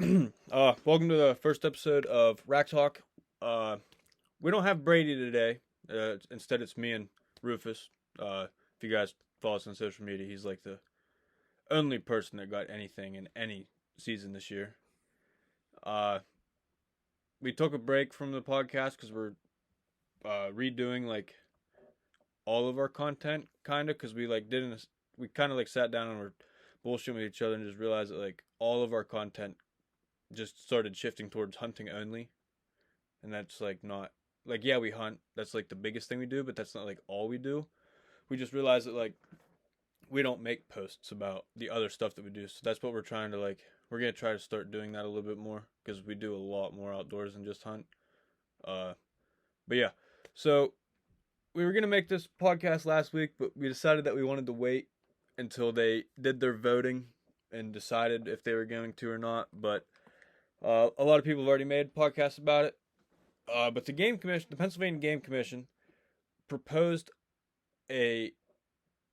Welcome to the first episode of Rack Talk. We don't have Brady today. Instead, it's me and Rufus. If you guys follow us on social media, he's like the only person that got anything in any season this year. We took a break from the podcast because we're redoing like all of our content, kind of, because we kind of like sat down and were bullshitting with each other and just realized that like all of our content just started shifting towards hunting only, and that's like not like, yeah, we hunt, that's like the biggest thing we do, but that's not like all we do. We just realized that like we don't make posts about the other stuff that we do, so that's what we're trying to like, we're gonna try to start doing that a little bit more because we do a lot more outdoors than just hunt. uh but yeah, so we were gonna make this podcast last week, but we decided that we wanted to wait until they did their voting and decided if they were going to or not. But a lot of people have already made podcasts about it. But the Game Commission, the Pennsylvania Game Commission, proposed a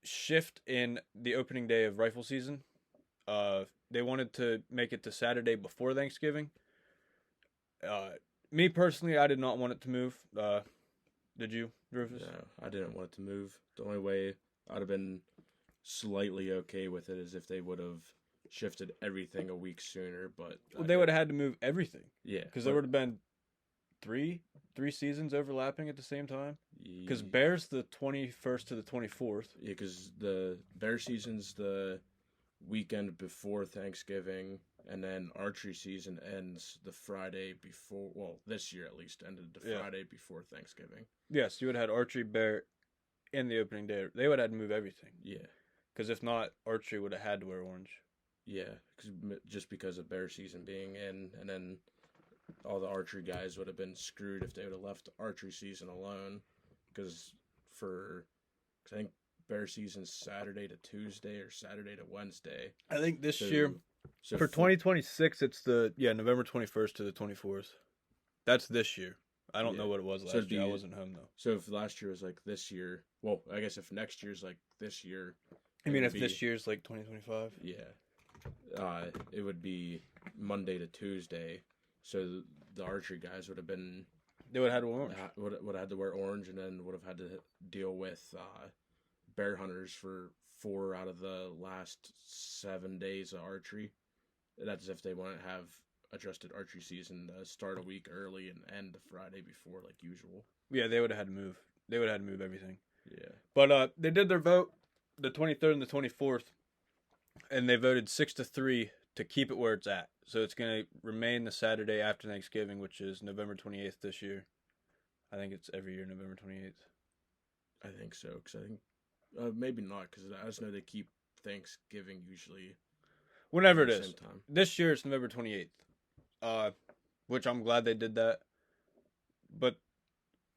shift in the opening day of rifle season. They wanted to make it to Saturday before Thanksgiving. Me personally, I did not want it to move. Did you, Rufus? No, I didn't want it to move. The only way I'd have been slightly okay with it is if they would have shifted everything a week sooner. But Well, they would have had to move everything yeah, because there would have been three seasons overlapping at the same time. Because Bears the 21st to the 24th. Yeah, because the Bear season's the weekend before Thanksgiving, and then archery season ends the Friday before. Well, this year at least ended the Friday before Thanksgiving. Yes, you would have had archery, bear, and the opening day. They would have had to move everything. Yeah. Because if not, archery would have had to wear orange. Yeah, just because of bear season being in, and then all the archery guys would have been screwed if they would have left archery season alone. Because I think bear season's Saturday to Tuesday or Saturday to Wednesday. I think this year, for 2026, it's November 21st to the 24th. That's this year. I don't know what it was last year. I wasn't home though. So if last year was like this year, well, I guess if next year's like this year. I mean, if this year's like 2025? Yeah. It would be Monday to Tuesday. So the archery guys would have been. They would have had to wear orange. Would have had to wear orange, and then would have had to deal with bear hunters for 4 out of the last 7 days of archery. That's if they want to have adjusted archery season start a week early and end the Friday before like usual. Yeah, they would have had to move. They would have had to move everything. Yeah. But they did their vote the 23rd and the 24th, and they voted 6-3 to keep it where it's at. So it's going to remain the Saturday after Thanksgiving, which is November 28th this year. I think it's every year November 28th. I think so, because I think maybe not, because I just know they keep Thanksgiving usually. Whenever it is. This year it's November 28th, which I'm glad they did that. But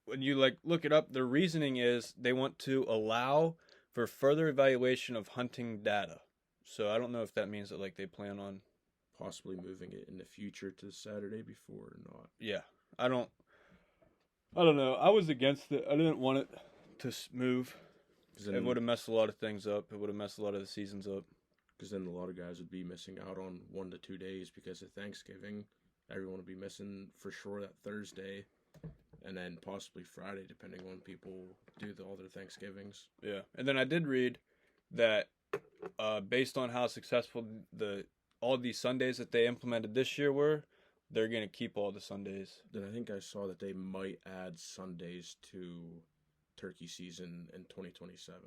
when you like look it up, their reasoning is they want to allow for further evaluation of hunting data. So I don't know if that means that like they plan on possibly moving it in the future to Saturday before or not. Yeah, I don't know. I was against it. I didn't want it to move. It would have messed a lot of things up. It would have messed a lot of the seasons up. Because then a lot of guys would be missing out on 1 to 2 days because of Thanksgiving. Everyone would be missing for sure that Thursday, and then possibly Friday, depending on when people do all their Thanksgivings. Yeah, and then I did read that based on how successful all these Sundays that they implemented this year were, they're going to keep all the Sundays. Then I think I saw that they might add Sundays to turkey season in 2027.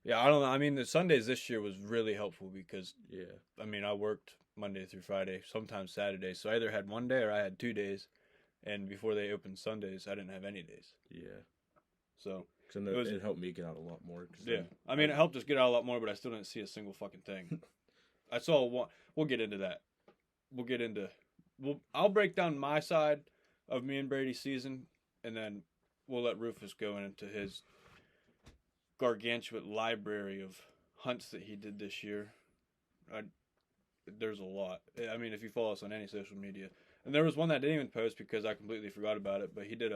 Yeah, I don't know. I mean, the Sundays this year was really helpful because, yeah, I mean, I worked Monday through Friday, sometimes Saturday. So I either had 1 day or I had 2 days. And before they opened Sundays, I didn't have any days. Yeah. So it helped me get out a lot more. Yeah. I mean, it helped us get out a lot more, but I still didn't see a single fucking thing. I saw one. We'll get into that. I'll break down my side of me and Brady's season, and then we'll let Rufus go into his gargantuan library of hunts that he did this year. There's a lot. I mean, if you follow us on any social media. And there was one that I didn't even post because I completely forgot about it, but he did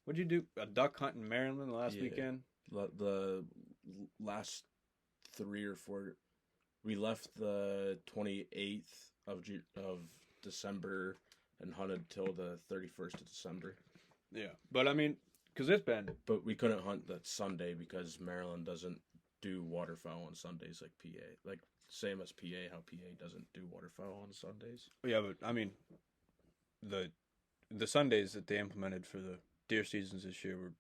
what'd you do? A duck hunt in Maryland last weekend? The last 3 or 4, we left the 28th of December and hunted till the 31st of December. Yeah, but I mean, because it's been. But we couldn't hunt that Sunday because Maryland doesn't do waterfowl on Sundays like PA. Like, same as PA, how PA doesn't do waterfowl on Sundays. Yeah, but I mean, the Sundays that they implemented for the deer seasons this year were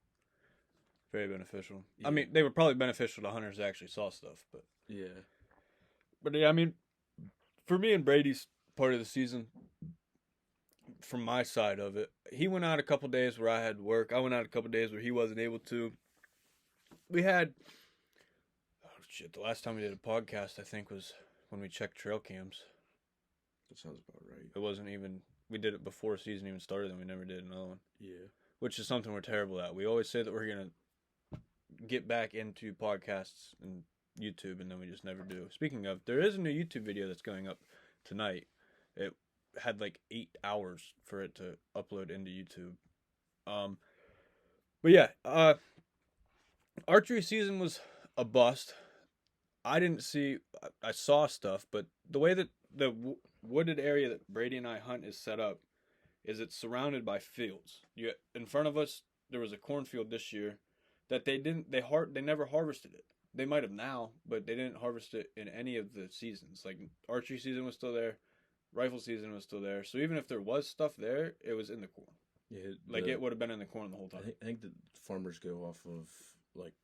very beneficial. Yeah. I mean, they were probably beneficial to hunters that actually saw stuff, but Yeah. yeah, I mean, for me and Brady's part of the season, from my side of it, he went out a couple days where I had work. I went out a couple days where he wasn't able to. We had, oh shit, the last time we did a podcast, I think, was when we checked trail cams. That sounds about right. It wasn't even, we did it before season even started, and we never did another one. Yeah. Which is something we're terrible at. We always say that we're going to get back into podcasts and YouTube, and then we just never do. Speaking of, there is a new YouTube video that's going up tonight. It had like 8 hours for it to upload into YouTube. But yeah, archery season was a bust. I didn't see, I saw stuff, but the way that the wooded area that Brady and I hunt is set up is it's surrounded by fields. In front of us, there was a cornfield this year that they never harvested it. They might have now, but they didn't harvest it in any of the seasons. Like, archery season was still there, rifle season was still there. So even if there was stuff there, it was in the corn. Yeah. Like, it would have been in the corn the whole time. I think that farmers go off of, like,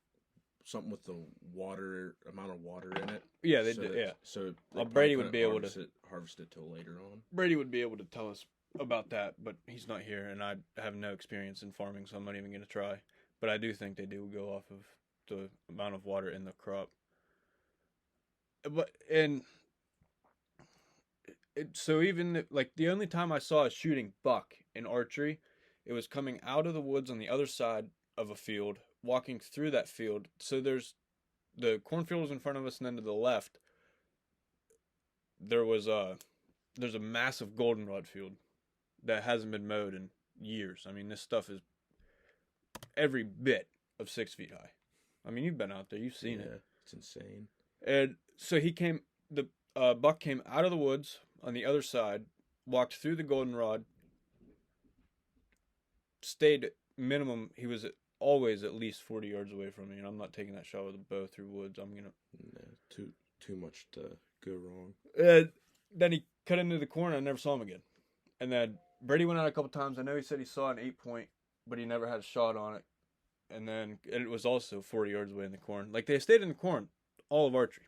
something with the amount of water in it. Yeah, they did. Yeah. So Brady would be able to harvest it till later on. Brady would be able to tell us about that, but he's not here, and I have no experience in farming, so I'm not even going to try. But I do think they do go off of the amount of water in the crop. So even like the only time I saw a shooting buck in archery, it was coming out of the woods on the other side of a field, walking through that field. So there's the cornfield was in front of us, and then to the left, there's a massive goldenrod field that hasn't been mowed in years. I mean, this stuff is every bit of 6 feet high. I mean, you've been out there, you've seen it. It's insane. And so the buck came out of the woods on the other side, walked through the goldenrod, stayed minimum. He was always at least 40 yards away from me, and I'm not taking that shot with a bow through woods. I'm gonna too much to go wrong. And then he cut into the corn. I never saw him again. And then Brady went out a couple times. I know he said he saw an 8-point, but he never had a shot on it. And then it was also 40 yards away in the corn. Like, they stayed in the corn all of archery.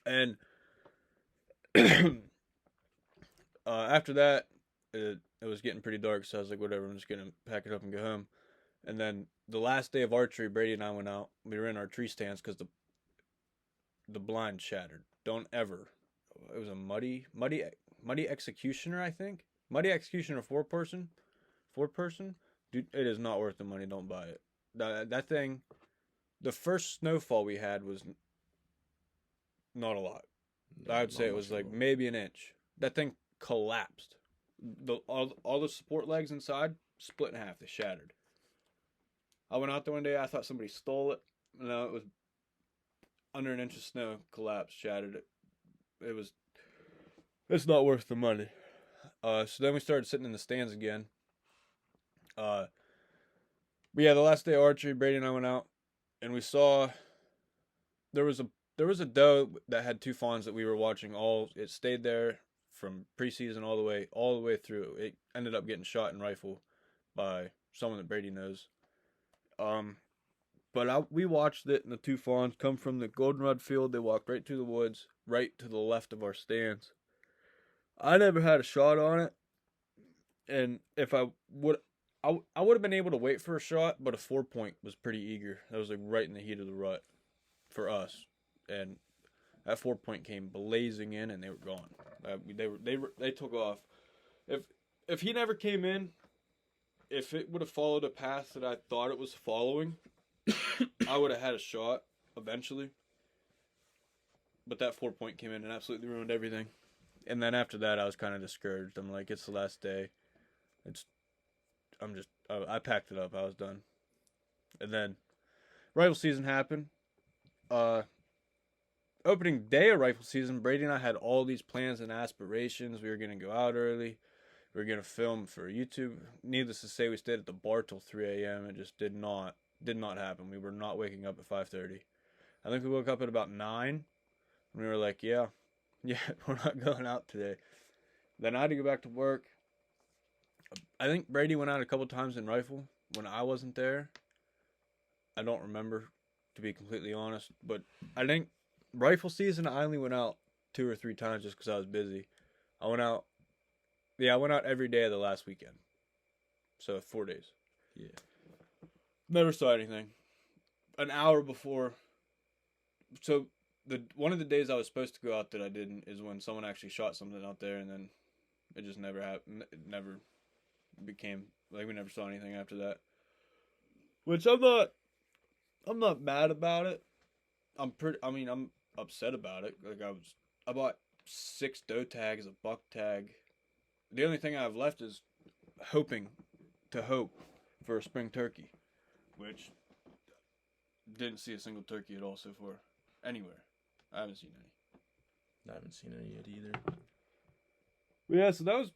And after that, it was getting pretty dark, so I was like, whatever, I'm just going to pack it up and go home. And then the last day of archery, Brady and I went out. We were in our tree stands because the blind shattered. Don't ever. It was a muddy executioner, I think. Muddy executioner, 4-person. Dude, it is not worth the money. Don't buy it. That thing, the first snowfall we had was not a lot. I would say it was like maybe an inch. That thing collapsed. All the support legs inside split in half. They shattered. I went out there one day. I thought somebody stole it. No, it was under an inch of snow. Collapsed, shattered it. It's not worth the money. So then we started sitting in the stands again. But yeah, the last day of archery, Brady and I went out, and we saw there was a doe that had 2 fawns that we were watching. It stayed there from preseason all the way through. It ended up getting shot and rifle by someone that Brady knows. But we watched it, and the 2 fawns come from the goldenrod field. They walked right through the woods, right to the left of our stands. I never had a shot on it, and if I would have been able to wait for a shot, but a 4-point was pretty eager. That was like right in the heat of the rut for us, and that 4-point came blazing in, and they were gone. They took off. If he never came in, if it would have followed a path that I thought it was following, I would have had a shot eventually. But that 4-point came in and absolutely ruined everything. And then after that, I was kind of discouraged. I'm like, it's the last day. I packed it up. I was done. And then rifle season happened. opening day of rifle season, Brady and I had all these plans and aspirations. We were gonna go out early. We were gonna film for YouTube. Needless to say, we stayed at the bar till 3 a.m. It just did not happen. We were not waking up at 5:30. I think we woke up at about 9. And we were like, yeah, we're not going out today. Then I had to go back to work. I think Brady went out a couple times in rifle when I wasn't there. I don't remember, to be completely honest. But I think rifle season, I only went out 2 or 3 times just because I was busy. I went out, I went out every day of the last weekend. So 4 days. Yeah. Never saw anything. An hour before. So one of the days I was supposed to go out that I didn't is when someone actually shot something out there, and then it just never happened. It never became like we never saw anything after that. Which I'm not mad about it. I'm upset about it. Like I bought 6 doe tags, a buck tag. The only thing I have left is hope for a spring turkey, which didn't see a single turkey at all so far anywhere. I haven't seen any. I haven't seen any yet either. Yeah, so that was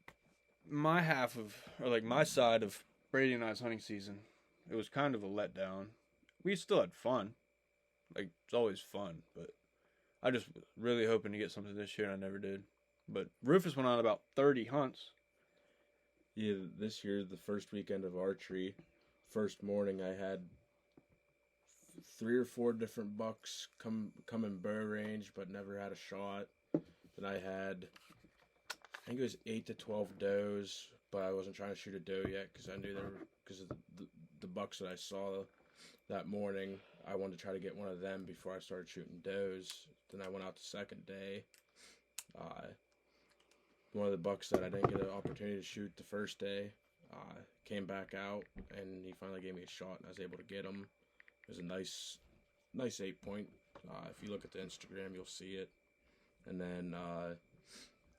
my half of, or like my side of Brady and I's hunting season. It was kind of a letdown. We still had fun. Like, it's always fun, but I just was really hoping to get something this year, and I never did. But Rufus went on about 30 hunts. Yeah, this year, the first weekend of archery, first morning, I had 3 or 4 different bucks come in bow range, but never had a shot. Then I had, I think it was 8 to 12 does, but I wasn't trying to shoot a doe yet because I knew because of the bucks that I saw that morning. I wanted to try to get one of them before I started shooting does. Then I went out the second day. One of the bucks that I didn't get an opportunity to shoot the first day came back out, and he finally gave me a shot, and I was able to get him. It was a nice 8-point. If you look at the Instagram, you'll see it. And then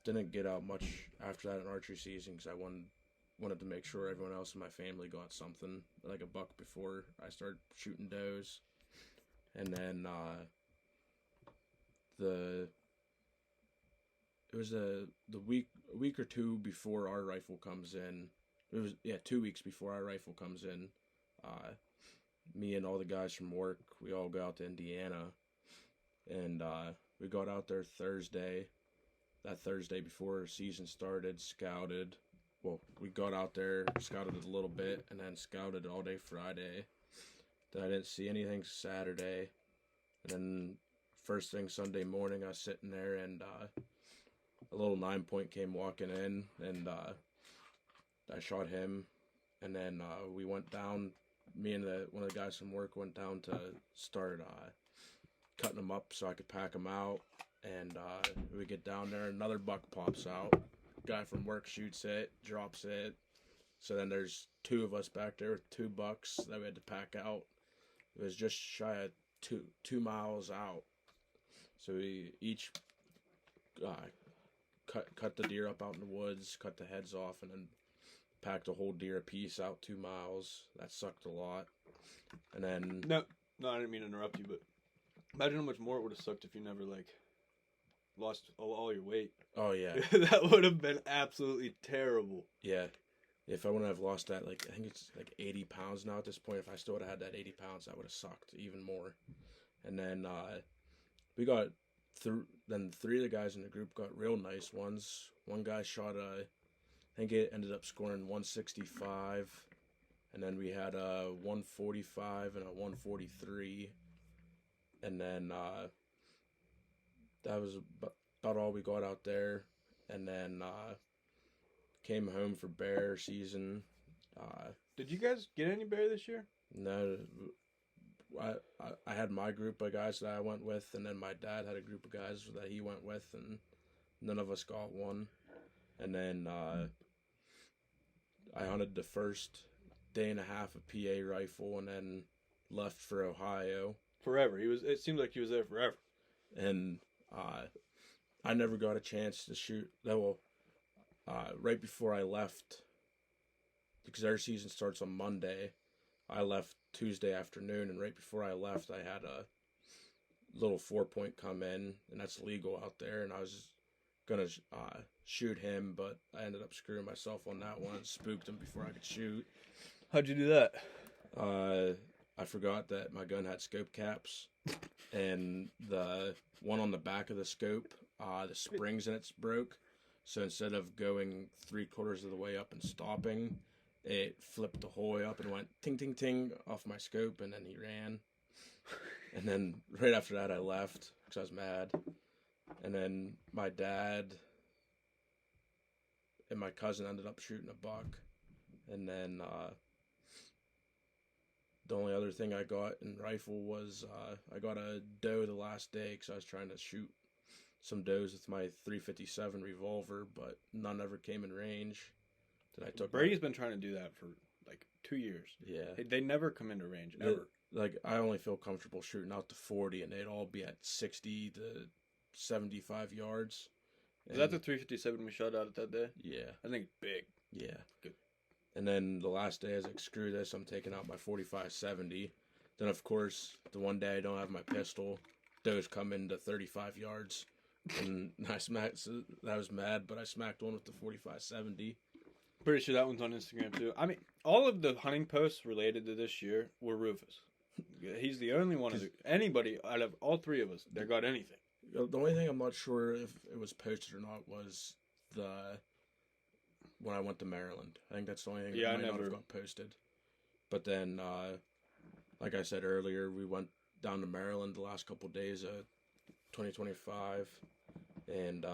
didn't get out much after that in archery season because I wanted to make sure everyone else in my family got something, like a buck before I started shooting does. And then it was a week or two before our rifle comes in. It was 2 weeks before our rifle comes in. Me and all the guys from work, we all go out to Indiana, and we got out there Thursday. That Thursday before season started, scouted. Well, we got out there, scouted a little bit, and then scouted all day Friday. Then I didn't see anything Saturday. And then first thing Sunday morning, I was sitting there, and a little 9-point came walking in, and I shot him. And then we went down. Me and one of the guys from work went down to start cutting them up so I could pack them out. And we get down there, another buck pops out. Guy from work shoots it, drops it. So then there's 2 of us back there with 2 bucks that we had to pack out. It was just shy of 2 miles out. So we each cut the deer up out in the woods, cut the heads off, and then packed a whole deer apiece out 2 miles. That sucked a lot. And then No, I didn't mean to interrupt you, but imagine how much more it would have sucked if you never lost all your weight. Oh yeah, that would have been absolutely terrible. yeah. If I wouldn't have lost that, I think it's 80 pounds now at this point. If I still would have had that 80 pounds, that would have sucked even more. And then we got then 3 of the guys in the group got real nice ones. One guy shot I think it ended up scoring 165, and then we had a 145 and a 143, and then that was about all we got out there. And then came home for bear season. Did you guys get any bear this year? No, I had my group of guys that I went with, and then my dad had a group of guys that he went with, and none of us got one. And then I hunted the first day and a half of PA rifle, and then left for Ohio. Forever. It seemed like he was there forever. And I never got a chance to shoot. Well, right before I left, because our season starts on Monday, I left Tuesday afternoon, and right before I left, I had a little 4-point come in, and that's legal out there. And I was gonna shoot him, but I ended up screwing myself on that one. Spooked him before I could shoot. How'd you do that? I forgot that my gun had scope caps, and the one on the back of the scope, the springs in it broke. So instead of going 3/4 of the way up and stopping, it flipped the whole way up and went ting ting ting off my scope, and then he ran. And then right after that, I left because I was mad. And then my dad and my cousin ended up shooting a buck. And then the only other thing I got in rifle was I got a doe the last day because I was trying to shoot some does with my 357 revolver, but none ever came in range. Then I took Brady's been trying to do that for like 2 years. Yeah. They never come into range, ever. Like, I only feel comfortable shooting out to 40, and they'd all be at 60 to 75 yards. Is that the 357 we shot out that day? Yeah. I think it's big. Yeah. Good. And then the last day, I was like, screw this, I'm taking out my 45-70. Then, of course, the one day I don't have my pistol, those come into 35 yards. And I was mad, but I smacked one with the 45-70. Pretty sure that one's on Instagram, too. I mean, all of the hunting posts related to this year were Rufus. He's the only one of anybody out of all three of us that got anything. The only thing I'm not sure if it was posted or not was when I went to Maryland. I think that's the only thing that might not have got posted. But then, like I said earlier, we went down to Maryland the last couple of days of 2025. And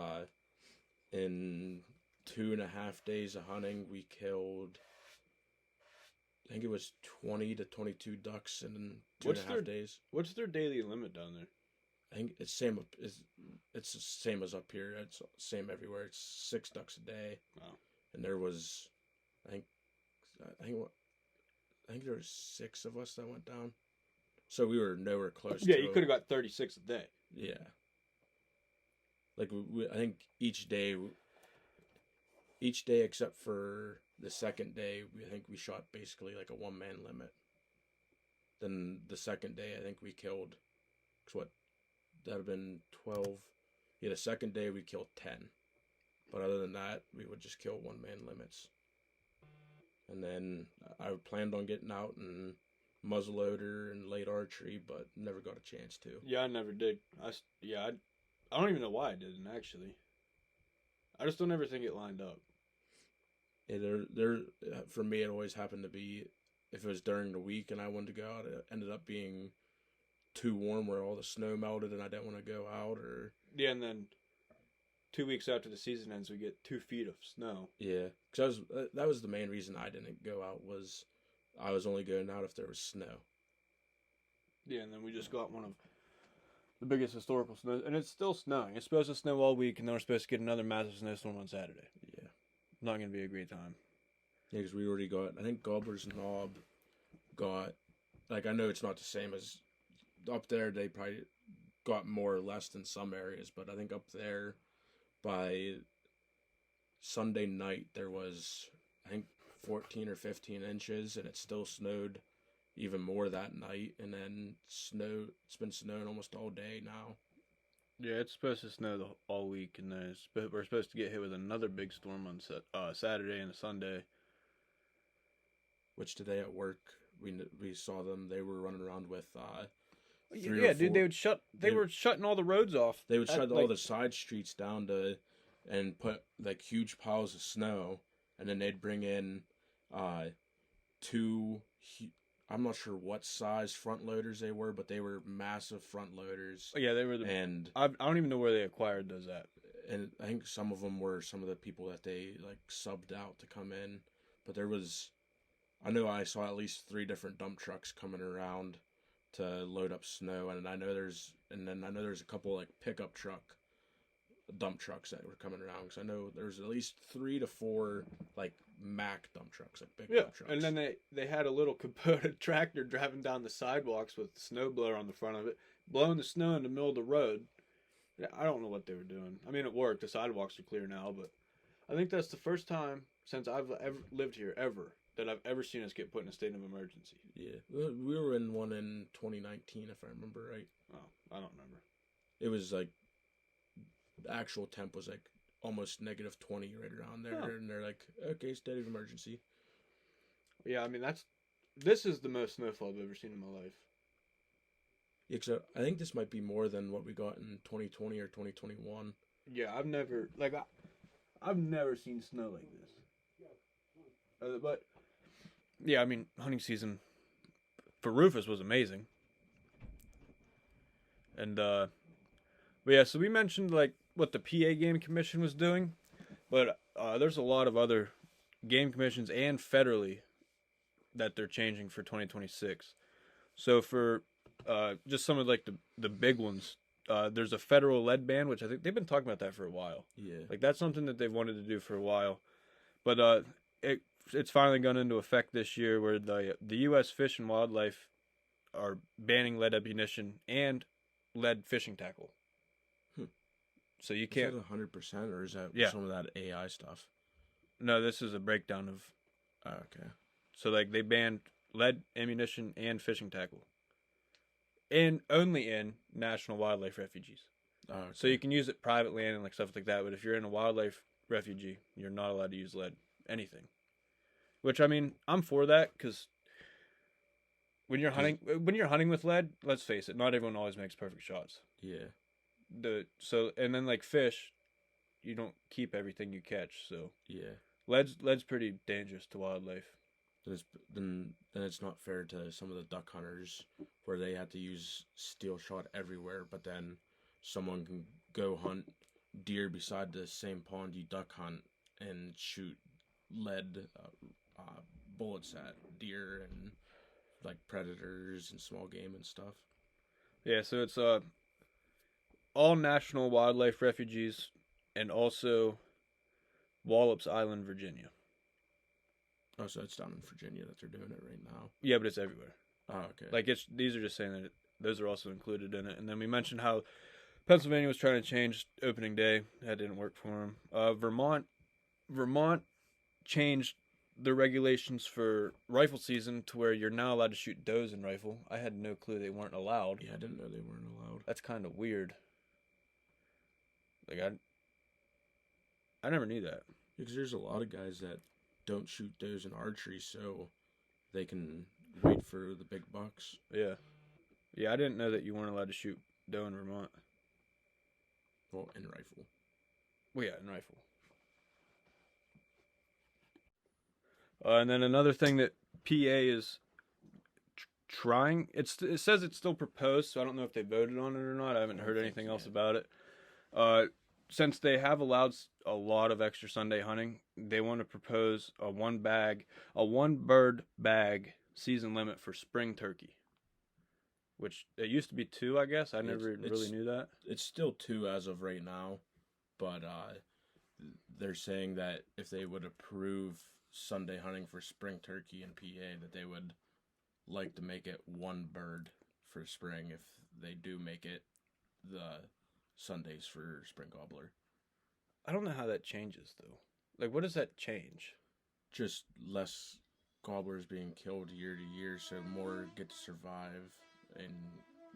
in 2.5 days of hunting, we killed, I think it was 20 to 22 ducks in 2.5 days. What's their daily limit down there? I think it's the same as up here. It's the same everywhere. It's 6 ducks a day. Wow. And there was, I think there was 6 of us that went down. So we were nowhere close. Yeah, you could have got 36 a day. Yeah. Like I think each day except for the second day, I think we shot basically like a 1-man limit. Then the second day, I think we killed, what, that would have been 12. Yeah, the second day we killed 10. But other than that, we would just kill 1-man limits. And then I planned on getting out and muzzleloader and late archery, but never got a chance to. Yeah, I never did. I don't even know why I didn't, actually. I just don't ever think it lined up. Yeah, for me, it always happened to be, if it was during the week and I wanted to go out, it ended up being too warm where all the snow melted and I didn't want to go out. Yeah, and then 2 weeks after the season ends, we get 2 feet of snow. Yeah, because that was the main reason I didn't go out, was I was only going out if there was snow. Yeah, and then we just got one of the biggest historical snows, and it's still snowing. It's supposed to snow all week, and then we're supposed to get another massive snowstorm on Saturday. Yeah. Not going to be a great time. Yeah, because we already got, I think Gobbler's Knob got, like, I know it's not the same as up there, they probably got more or less than some areas, but I think up there by Sunday night there was, I think, 14 or 15 inches, and it still snowed even more that night, and then it's been snowing almost all day now. Yeah, it's supposed to snow all week, and then we're supposed to get hit with another big storm on Saturday and Sunday. Which today at work, we saw them, they were running around with dude, they were shutting all the roads off. They would shut all the side streets down and put like huge piles of snow, and then they'd bring in 2, I'm not sure what size front loaders they were, but they were massive front loaders. Yeah, they were. I don't even know where they acquired those at. And I think some of them were some of the people that they like subbed out to come in. But I know I saw at least 3 different dump trucks coming around to load up snow, and I know there's a couple like pickup truck dump trucks that were coming around, because I know there's at least 3 to 4 like Mack dump trucks, like big dump trucks. And then they had a little Kubota tractor driving down the sidewalks with the snowblower on the front of it, blowing the snow in the middle of the road. I don't know what they were doing. I mean, it worked. The sidewalks are clear now, but I think that's the first time since I've ever lived here ever that I've ever seen us get put in a state of emergency. Yeah, we were in one in 2019, if I remember right. Oh, I don't remember. It was like the actual temp was like almost -20 right around there, and they're like, okay, state of emergency. Yeah, I mean this is the most snowfall I've ever seen in my life. Yeah, because I think this might be more than what we got in 2020 or 2021. Yeah, I've never seen snow like this. But yeah, I mean, hunting season for Rufus was amazing. And but yeah, so we mentioned like what the PA game commission was doing, but there's a lot of other game commissions and federally that they're changing for 2026. So for just some of like the big ones, there's a federal lead ban, which I think they've been talking about that for a while. Yeah. Like that's something that they've wanted to do for a while, but it's finally gone into effect this year, where the U.S. Fish and Wildlife are banning lead ammunition and lead fishing tackle. So you can't. Is that 100%, or is that some of that AI stuff? No, this is a breakdown of. Okay. So like they banned lead ammunition and fishing tackle, and only in national wildlife refuges. Oh, okay. So you can use it private land and like stuff like that, but if you're in a wildlife refugee, you're not allowed to use lead anything. Which I mean, I'm for that because when you're hunting with lead, let's face it, not everyone always makes perfect shots. Yeah. And then like fish, you don't keep everything you catch, so yeah, lead's pretty dangerous to wildlife. Then it's not fair to some of the duck hunters where they have to use steel shot everywhere, but then someone can go hunt deer beside the same pond you duck hunt and shoot lead bullets at deer and like predators and small game and stuff. Yeah, so it's all national wildlife refuges and also Wallops Island, Virginia. Oh, so it's down in Virginia that they're doing it right now. Yeah, but it's everywhere. Oh, okay. Like these are just saying that those are also included in it. And then we mentioned how Pennsylvania was trying to change opening day. That didn't work for them. Vermont changed the regulations for rifle season to where you're now allowed to shoot does in rifle. I had no clue they weren't allowed. Yeah, I didn't know they weren't allowed. That's kind of weird. Like I never knew that. Because there's a lot of guys that don't shoot does in archery, so they can wait for the big bucks. Yeah. Yeah, I didn't know that you weren't allowed to shoot doe in Vermont. Well, in rifle. Well, yeah, in rifle. And then another thing that PA is trying, it says it's still proposed, so I don't know if they voted on it or not. I haven't heard anything else about it. Since they have allowed a lot of extra Sunday hunting, they want to propose a one bird bag season limit for spring turkey. Which it used to be 2, I guess. I never really knew that. It's still 2 as of right now, but they're saying that if they would approve Sunday hunting for spring turkey in PA, that they would like to make it 1 bird for spring if they do make it the Sundays for spring gobbler. I don't know how that changes though. Like, what does that change? Just less gobblers being killed year to year, so more get to survive and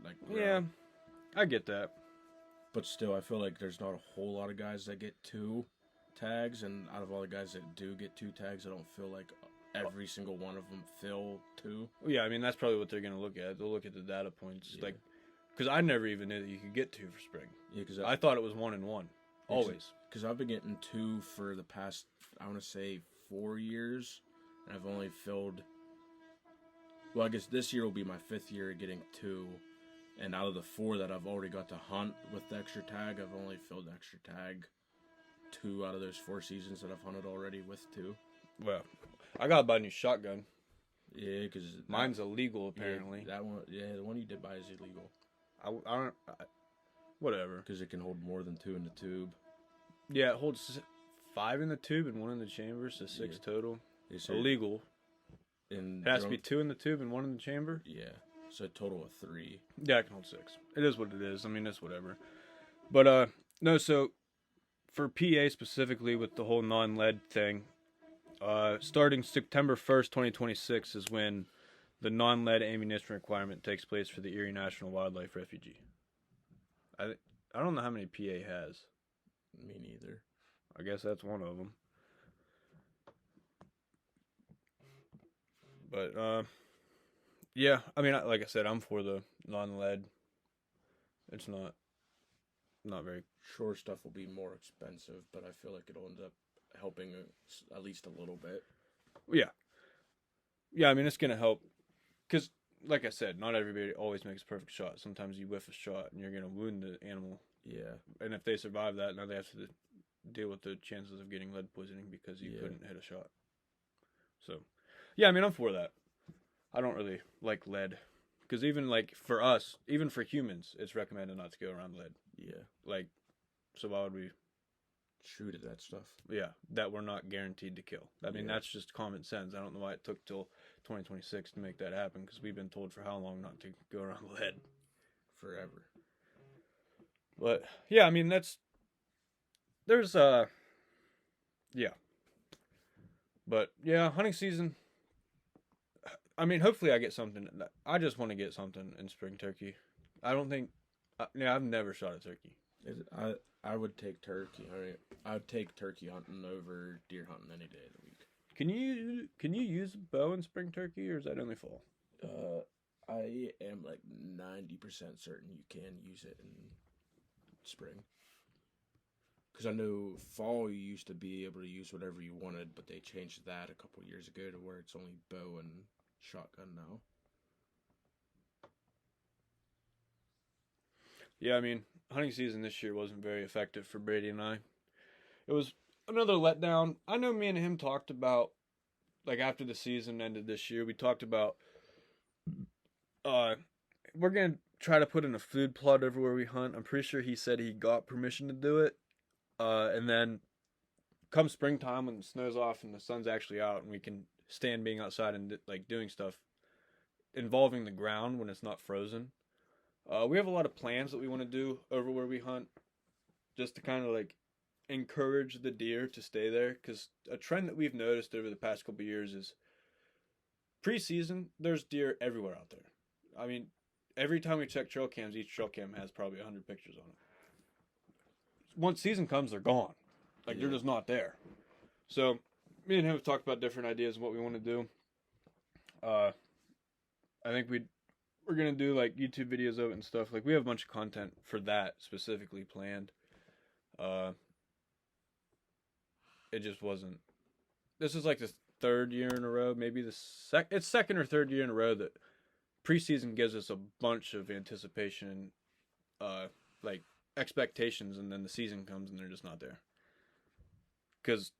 like grow. Yeah, I get that. But still, I feel like there's not a whole lot of guys that get 2 tags, and out of all the guys that do get 2 tags, I don't feel like every single one of them fill 2. Yeah, I mean that's probably what they're gonna look at. They'll look at the data points, like. Because I never even knew that you could get 2 for spring. Yeah, because I thought it was 1 and 1, always. Because I've been getting 2 for the past, I want to say, 4 years, and I've only filled. Well, I guess this year will be my 5th year getting 2, and out of the 4 that I've already got to hunt with the extra tag, I've only filled extra tag 2 out of those 4 seasons that I've hunted already with 2. Well, I gotta buy a new shotgun. Yeah, because mine's illegal apparently. Yeah, that one, the one you did buy is illegal. Whatever. Because it can hold more than 2 in the tube. Yeah, it holds 5 in the tube and 1 in the chamber, so 6 total. Illegal. It has to be 2 in the tube and 1 in the chamber? Yeah, so a total of 3. Yeah, I can hold 6. It is what it is. I mean, it's whatever. But, no, so for PA specifically with the whole non-lead thing, Starting September 1st, 2026 is when the non-lead ammunition requirement takes place for the Erie National Wildlife Refuge. I I don't know how many PA has. Me neither. I guess that's one of them. But yeah, I mean, like I said, I'm for the non-lead. It's not very. Sure, stuff will be more expensive, but I feel like it'll end up helping at least a little bit. Yeah, yeah. I mean, it's gonna help because, like I said, not everybody always makes a perfect shot. Sometimes you whiff a shot and you're gonna wound the animal. Yeah. And if they survive that, now they have to deal with the chances of getting lead poisoning because you couldn't hit a shot. So, yeah, I mean, I'm for that. I don't really like lead because even like for us, even for humans, it's recommended not to go around lead. Yeah. Like, so why would we shoot at that stuff? Yeah, that we're not guaranteed to kill. I mean, that's just common sense. I don't know why it took till 2026 to make that happen because we've been told for how long not to go around lead. Forever. But yeah, I mean there's yeah. But yeah, hunting season. I mean, hopefully I get something. I just want to get something in spring turkey. I don't think. Yeah, I've never shot a turkey. I would take turkey. I mean, I'd take turkey hunting over deer hunting any day of the week. Can you use a bow in spring turkey, or is that only fall? I am like 90% certain you can use it in spring. Because I know fall you used to be able to use whatever you wanted, but they changed that a couple years ago to where it's only bow and shotgun now. Yeah, I mean, hunting season this year wasn't very effective for Brady and I. It was another letdown. I know me and him talked about, like after the season ended this year, we talked about we're going to try to put in a food plot everywhere we hunt. I'm pretty sure he said he got permission to do it. And then come springtime when the snow's off and the sun's actually out and we can stand being outside and like doing stuff involving the ground when it's not frozen. We have a lot of plans that we want to do over where we hunt just to kind of like encourage the deer to stay there because a trend that we've noticed over the past couple of years is preseason there's deer everywhere out there. I mean, every time we check trail cams, each trail cam has probably 100 pictures on it. Once season comes, they're gone. Like, they're just not there. So, me and him have talked about different ideas of what we want to do. I think we're going to do, like, YouTube videos of it and stuff. Like, we have a bunch of content for that specifically planned. It just wasn't. This is, like, the third year in a row. Maybe it's second or third year in a row that preseason gives us a bunch of anticipation, like, expectations, and then the season comes and they're just not there. Because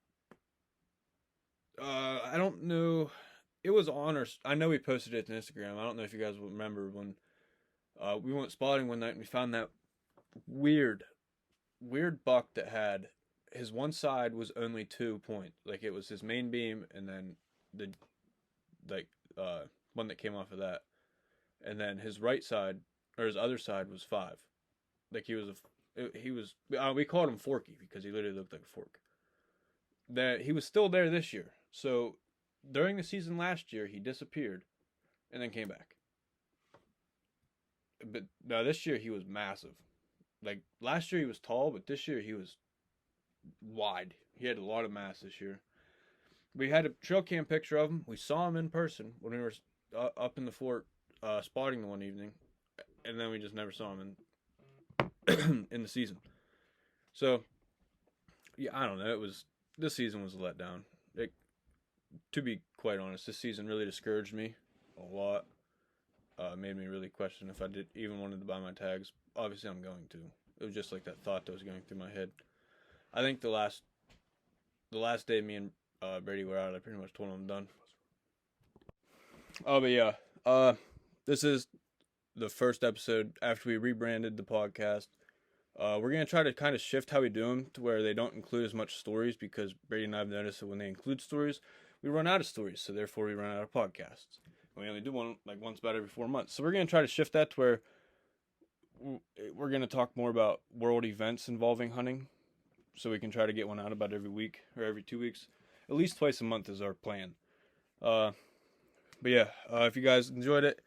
I don't know, it was on, or I know we posted it to Instagram. I don't know if you guys will remember when we went spotting one night and we found that weird buck that had his one side was only 2 point, like it was his main beam and then the one that came off of that, and then his right side or his other side was 5. Like he was we called him Forky because he literally looked like a fork. That he was still there this year. So during the season last year, he disappeared and then came back. But now this year he was massive. Like last year he was tall, but this year he was wide. He had a lot of mass this year. We had a trail cam picture of him. We saw him in person when we were up in the fort spotting the one evening, and then we just never saw him in the season. So yeah, I don't know. This season was a letdown. To be quite honest, this season really discouraged me a lot. Made me really question if I did even wanted to buy my tags. Obviously, I'm going to. It was just like that thought that was going through my head. I think the last day me and Brady were out, I pretty much told him I'm done. Oh, but yeah. This is the first episode after we rebranded the podcast. We're going to try to kind of shift how we do them to where they don't include as much stories because Brady and I have noticed that when they include stories, we run out of stories. So therefore we run out of podcasts. And we only do one like once about every 4 months. So we're going to try to shift that to where we're going to talk more about world events involving hunting. So we can try to get one out about every week or every 2 weeks. at least twice a month is our plan. Uh, but yeah, if you guys enjoyed it,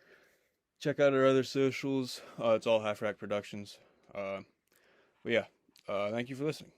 check out our other socials. It's all Half Rack Productions. But yeah, thank you for listening.